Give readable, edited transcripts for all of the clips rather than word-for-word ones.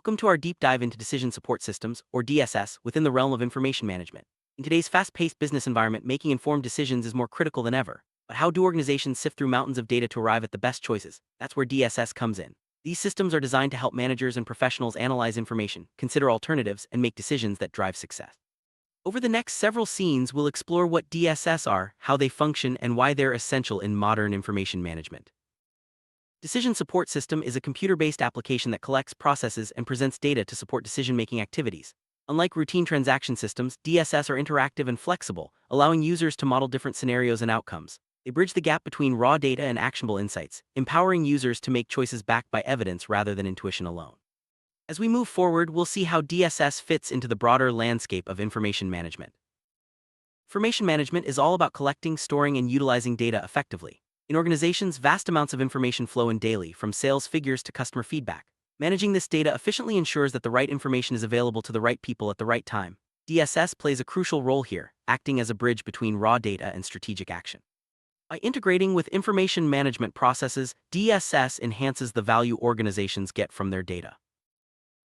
Welcome to our deep dive into decision support systems, or DSS, within the realm of information management. In today's fast-paced business environment, making informed decisions is more critical than ever. But how do organizations sift through mountains of data to arrive at the best choices? That's where DSS comes in. These systems are designed to help managers and professionals analyze information, consider alternatives, and make decisions that drive success. Over the next several scenes, we'll explore what DSS are, how they function, and why they're essential in modern information management. Decision Support System is a computer-based application that collects, processes, and presents data to support decision-making activities. Unlike routine transaction systems, DSS are interactive and flexible, allowing users to model different scenarios and outcomes. They bridge the gap between raw data and actionable insights, empowering users to make choices backed by evidence rather than intuition alone. As we move forward, we'll see how DSS fits into the broader landscape of information management. Information management is all about collecting, storing, and utilizing data effectively. In organizations, vast amounts of information flow in daily, from sales figures to customer feedback. Managing this data efficiently ensures that the right information is available to the right people at the right time. DSS plays a crucial role here, acting as a bridge between raw data and strategic action. By integrating with information management processes, DSS enhances the value organizations get from their data.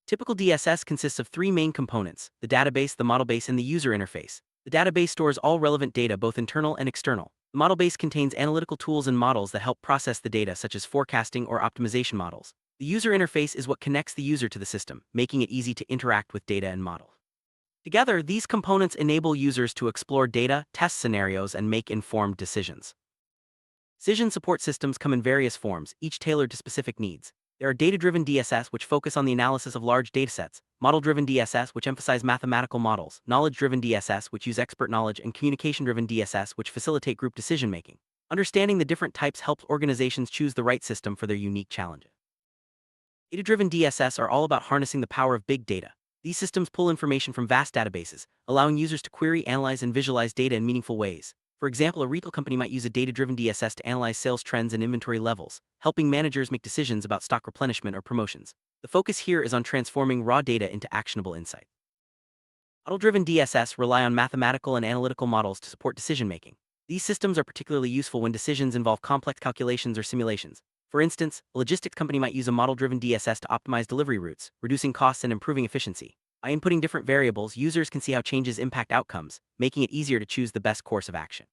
Typical DSS consists of three main components: the database, the model base, and the user interface. The database stores all relevant data, both internal and external. The model base contains analytical tools and models that help process the data, such as forecasting or optimization models. The user interface is what connects the user to the system, making it easy to interact with data and models. Together, these components enable users to explore data, test scenarios, and make informed decisions. Decision support systems come in various forms, each tailored to specific needs. There are data-driven DSS, which focus on the analysis of large datasets, model-driven DSS, which emphasize mathematical models, knowledge-driven DSS, which use expert knowledge, and communication-driven DSS, which facilitate group decision-making. Understanding the different types helps organizations choose the right system for their unique challenges. Data-driven DSS are all about harnessing the power of big data. These systems pull information from vast databases, allowing users to query, analyze, and visualize data in meaningful ways. For example, a retail company might use a data-driven DSS to analyze sales trends and inventory levels, helping managers make decisions about stock replenishment or promotions. The focus here is on transforming raw data into actionable insight. Model-driven DSS rely on mathematical and analytical models to support decision-making. These systems are particularly useful when decisions involve complex calculations or simulations. For instance, a logistics company might use a model-driven DSS to optimize delivery routes, reducing costs and improving efficiency. By inputting different variables, users can see how changes impact outcomes, making it easier to choose the best course of action.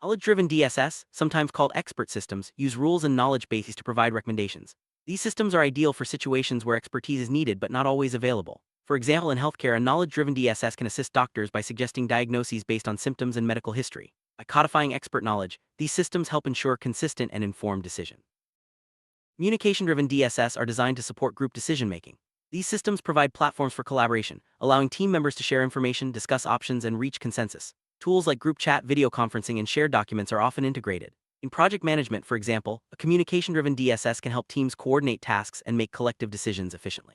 Knowledge-driven DSS, sometimes called expert systems, use rules and knowledge bases to provide recommendations. These systems are ideal for situations where expertise is needed but not always available. For example, in healthcare, a knowledge-driven DSS can assist doctors by suggesting diagnoses based on symptoms and medical history. By codifying expert knowledge, these systems help ensure consistent and informed decision. Communication-driven DSS are designed to support group decision-making. These systems provide platforms for collaboration, allowing team members to share information, discuss options, and reach consensus. Tools like group chat, video conferencing, and shared documents are often integrated. In project management, for example, a communication-driven DSS can help teams coordinate tasks and make collective decisions efficiently.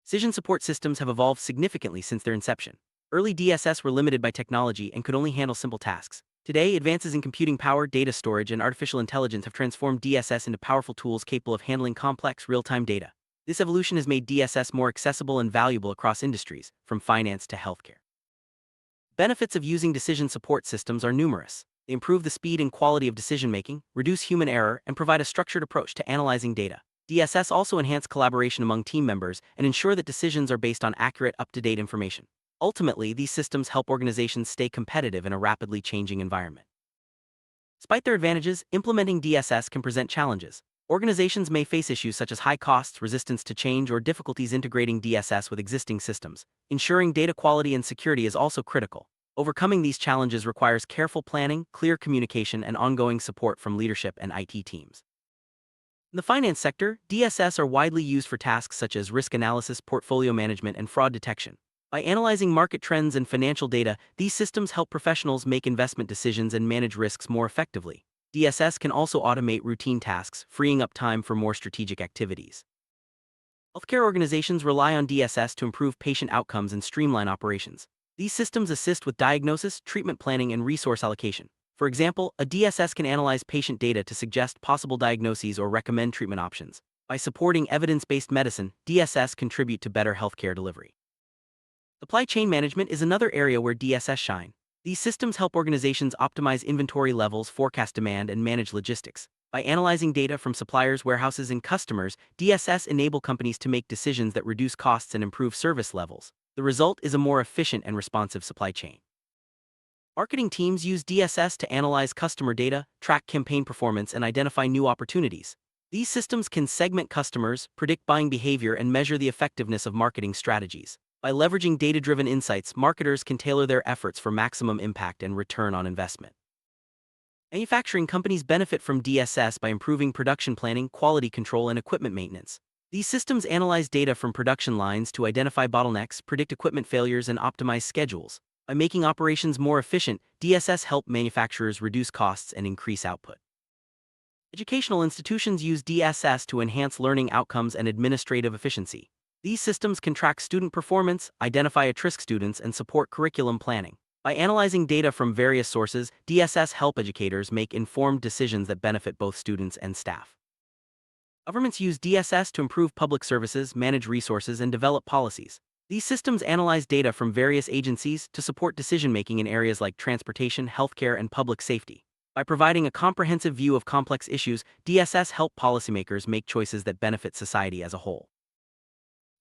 Decision support systems have evolved significantly since their inception. Early DSS were limited by technology and could only handle simple tasks. Today, advances in computing power, data storage, and artificial intelligence have transformed DSS into powerful tools capable of handling complex, real-time data. This evolution has made DSS more accessible and valuable across industries, from finance to healthcare. Benefits of using decision support systems are numerous. They improve the speed and quality of decision-making, reduce human error, and provide a structured approach to analyzing data. DSS also enhance collaboration among team members and ensure that decisions are based on accurate, up-to-date information. Ultimately, these systems help organizations stay competitive in a rapidly changing environment. Despite their advantages, implementing DSS can present challenges. Organizations may face issues such as high costs, resistance to change, or difficulties integrating DSS with existing systems. Ensuring data quality and security is also critical. Overcoming these challenges requires careful planning, clear communication, and ongoing support from leadership and IT teams. In the finance sector, DSS are widely used for tasks such as risk analysis, portfolio management, and fraud detection. By analyzing market trends and financial data, these systems help professionals make investment decisions and manage risks more effectively. DSS can also automate routine tasks, freeing up time for more strategic activities. Healthcare organizations rely on DSS to improve patient outcomes and streamline operations. These systems assist with diagnosis, treatment planning, and resource allocation. For example, a DSS can analyze patient data to suggest possible diagnoses or recommend treatment options. By supporting evidence-based medicine, DSS contribute to better healthcare delivery. Supply chain management is another area where DSS shine. These systems help organizations optimize inventory levels, forecast demand, and manage logistics. By analyzing data from suppliers, warehouses, and customers, DSS enable companies to make decisions that reduce costs and improve service levels. The result is a more efficient and responsive supply chain. Marketing teams use DSS to analyze customer data, track campaign performance, and identify new opportunities. These systems can segment customers, predict buying behavior, and measure the effectiveness of marketing strategies. By leveraging data-driven insights, marketers can tailor their efforts for maximum impact and return on investment. Manufacturing companies benefit from DSS by improving production planning, quality control, and equipment maintenance. These systems analyze data from production lines to identify bottlenecks, predict equipment failures, and optimize schedules. By making operations more efficient, DSS help manufacturers reduce costs and increase output. Educational institutions use DSS to enhance learning outcomes and administrative efficiency. These systems can track student performance, identify at-risk students, and support curriculum planning. By analyzing data from various sources, DSS help educators make informed decisions that benefit both students and staff. Governments use DSS to improve public services, manage resources, and develop policies. These systems analyze data from various agencies to support decision-making in areas like transportation, healthcare, and public safety. By providing a comprehensive view of complex issues, DSS help policymakers make choices that benefit society as a whole.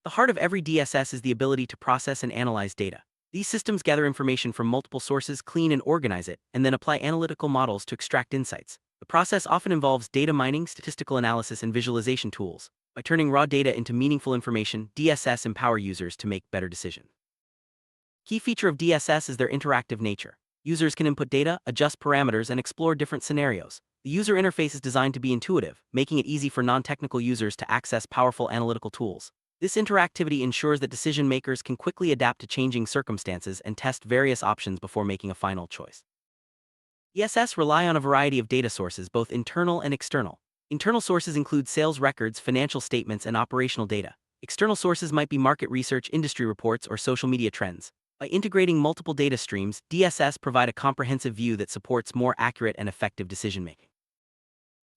The heart of every DSS is the ability to process and analyze data. These systems gather information from multiple sources, clean and organize it, and then apply analytical models to extract insights. The process often involves data mining, statistical analysis, and visualization tools. By turning raw data into meaningful information, DSS empower users to make better decisions. Key feature of DSS is their interactive nature. Users can input data, adjust parameters, and explore different scenarios. The user interface is designed to be intuitive, making it easy for non-technical users to access powerful analytical tools. This interactivity ensures that decision makers can quickly adapt to changing circumstances and test various options before making a final choice. DSS rely on a variety of data sources, both internal and external. Internal sources include sales records, financial statements, and operational data. External sources might be market research, industry reports, or social media trends. By integrating multiple data streams, DSS provide a comprehensive view that supports more accurate and effective decision-making.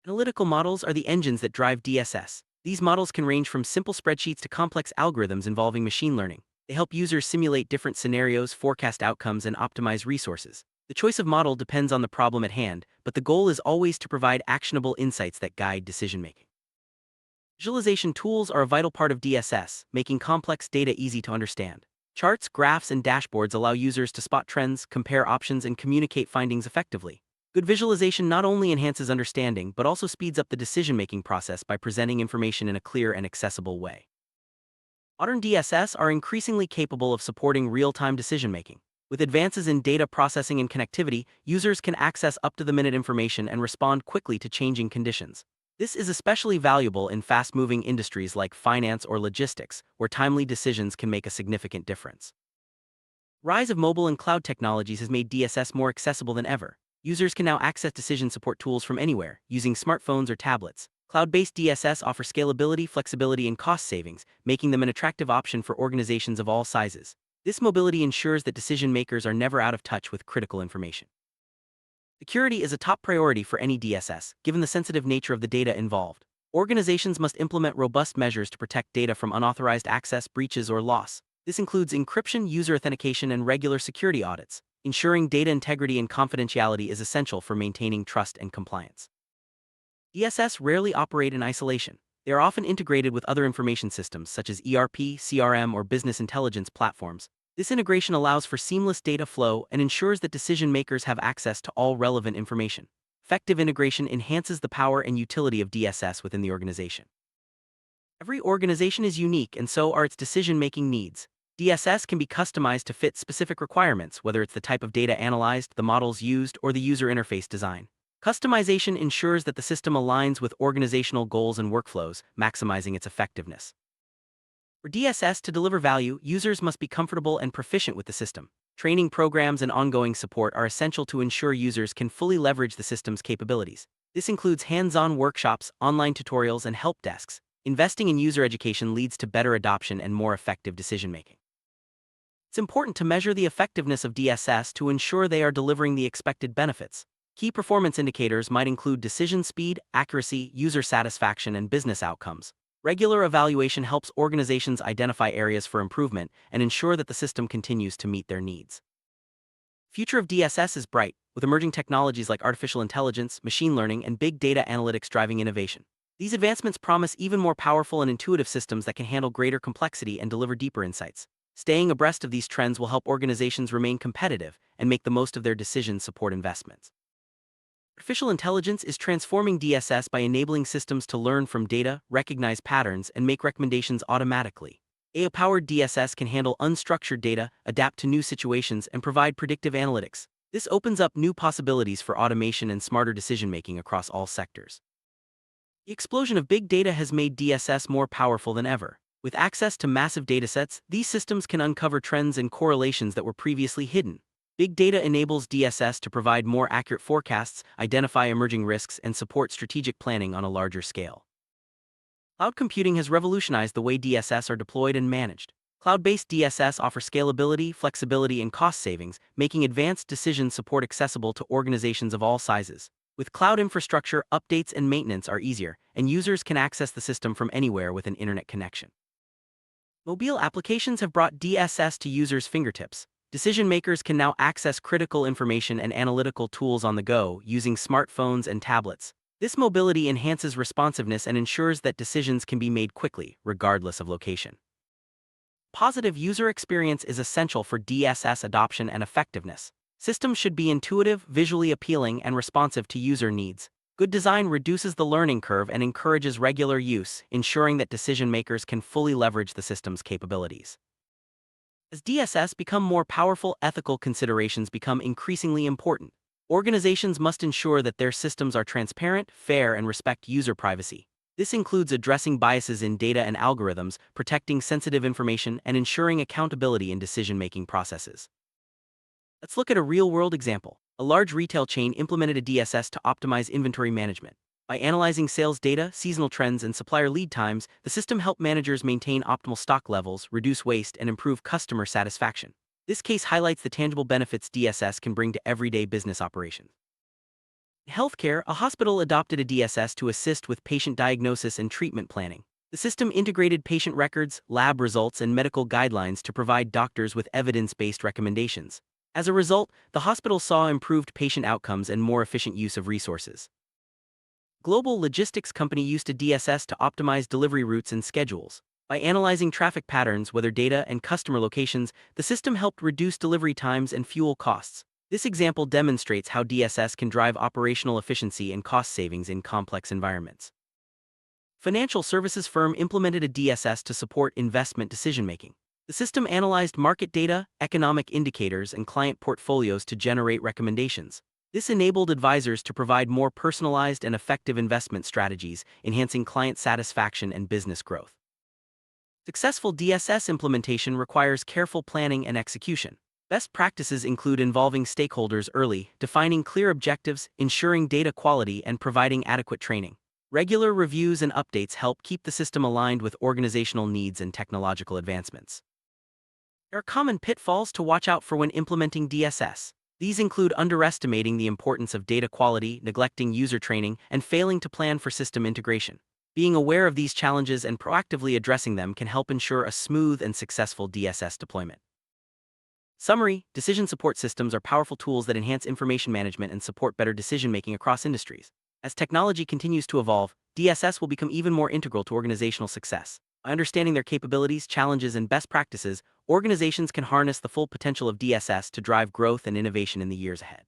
Analytical models are the engines that drive DSS. These models can range from simple spreadsheets to complex algorithms involving machine learning. They help users simulate different scenarios, forecast outcomes, and optimize resources. The choice of model depends on the problem at hand, but the goal is always to provide actionable insights that guide decision-making. Visualization tools are a vital part of DSS, making complex data easy to understand. Charts, graphs, and dashboards allow users to spot trends, compare options, and communicate findings effectively. Good visualization not only enhances understanding but also speeds up the decision-making process by presenting information in a clear and accessible way. Modern DSS are increasingly capable of supporting real-time decision-making. With advances in data processing and connectivity, users can access up-to-the-minute information and respond quickly to changing conditions. This is especially valuable in fast-moving industries like finance or logistics, where timely decisions can make a significant difference. Rise of mobile and cloud technologies has made DSS more accessible than ever. Users can now access decision support tools from anywhere, using smartphones or tablets. Cloud-based DSS offer scalability, flexibility, and cost savings, making them an attractive option for organizations of all sizes. This mobility ensures that decision makers are never out of touch with critical information. Security is a top priority for any DSS, given the sensitive nature of the data involved. Organizations must implement robust measures to protect data from unauthorized access, breaches, or loss. This includes encryption, user authentication, and regular security audits. Ensuring data integrity and confidentiality is essential for maintaining trust and compliance. DSS rarely operate in isolation. They are often integrated with other information systems such as ERP, CRM, or business intelligence platforms. This integration allows for seamless data flow and ensures that decision makers have access to all relevant information. Effective integration enhances the power and utility of DSS within the organization. Every organization is unique, and so are its decision-making needs. DSS can be customized to fit specific requirements, whether it's the type of data analyzed, the models used, or the user interface design. Customization ensures that the system aligns with organizational goals and workflows, maximizing its effectiveness. For DSS to deliver value, users must be comfortable and proficient with the system. Training programs and ongoing support are essential to ensure users can fully leverage the system's capabilities. This includes hands-on workshops, online tutorials, and help desks. Investing in user education leads to better adoption and more effective decision-making. It's important to measure the effectiveness of DSS to ensure they are delivering the expected benefits. Key performance indicators might include decision speed, accuracy, user satisfaction, and business outcomes. Regular evaluation helps organizations identify areas for improvement and ensure that the system continues to meet their needs. Future of DSS is bright, with emerging technologies like artificial intelligence, machine learning, and big data analytics driving innovation. These advancements promise even more powerful and intuitive systems that can handle greater complexity and deliver deeper insights. Staying abreast of these trends will help organizations remain competitive and make the most of their decision support investments. Artificial intelligence is transforming DSS by enabling systems to learn from data, recognize patterns, and make recommendations automatically. AI-powered DSS can handle unstructured data, adapt to new situations, and provide predictive analytics. This opens up new possibilities for automation and smarter decision-making across all sectors. The explosion of big data has made DSS more powerful than ever. With access to massive datasets, these systems can uncover trends and correlations that were previously hidden. Big data enables DSS to provide more accurate forecasts, identify emerging risks, and support strategic planning on a larger scale. Cloud computing has revolutionized the way DSS are deployed and managed. Cloud-based DSS offer scalability, flexibility, and cost savings, making advanced decision support accessible to organizations of all sizes. With cloud infrastructure, updates and maintenance are easier, and users can access the system from anywhere with an internet connection. Mobile applications have brought DSS to users' fingertips. Decision makers can now access critical information and analytical tools on the go using smartphones and tablets. This mobility enhances responsiveness and ensures that decisions can be made quickly, regardless of location. Positive user experience is essential for DSS adoption and effectiveness. Systems should be intuitive, visually appealing, and responsive to user needs. Good design reduces the learning curve and encourages regular use, ensuring that decision makers can fully leverage the system's capabilities. As DSS become more powerful, ethical considerations become increasingly important. Organizations must ensure that their systems are transparent, fair, and respect user privacy. This includes addressing biases in data and algorithms, protecting sensitive information, and ensuring accountability in decision-making processes. Let's look at a real-world example. A large retail chain implemented a DSS to optimize inventory management. By analyzing sales data, seasonal trends, and supplier lead times, the system helped managers maintain optimal stock levels, reduce waste, and improve customer satisfaction. This case highlights the tangible benefits DSS can bring to everyday business operations. In healthcare, a hospital adopted a DSS to assist with patient diagnosis and treatment planning. The system integrated patient records, lab results, and medical guidelines to provide doctors with evidence-based recommendations. As a result, the hospital saw improved patient outcomes and more efficient use of resources. Global logistics company used a DSS to optimize delivery routes and schedules. By analyzing traffic patterns, weather data, and customer locations, the system helped reduce delivery times and fuel costs. This example demonstrates how DSS can drive operational efficiency and cost savings in complex environments. Financial services firm implemented a DSS to support investment decision-making. The system analyzed market data, economic indicators, and client portfolios to generate recommendations. This enabled advisors to provide more personalized and effective investment strategies, enhancing client satisfaction and business growth. Successful DSS implementation requires careful planning and execution. Best practices include involving stakeholders early, defining clear objectives, ensuring data quality, and providing adequate training. Regular reviews and updates help keep the system aligned with organizational needs and technological advancements. There are common pitfalls to watch out for when implementing DSS. These include underestimating the importance of data quality, neglecting user training, and failing to plan for system integration. Being aware of these challenges and proactively addressing them can help ensure a smooth and successful DSS deployment. Summary: decision support systems are powerful tools that enhance information management and support better decision-making across industries. As technology continues to evolve, DSS will become even more integral to organizational success. By understanding their capabilities, challenges, and best practices, organizations can harness the full potential of DSS to drive growth and innovation in the years ahead.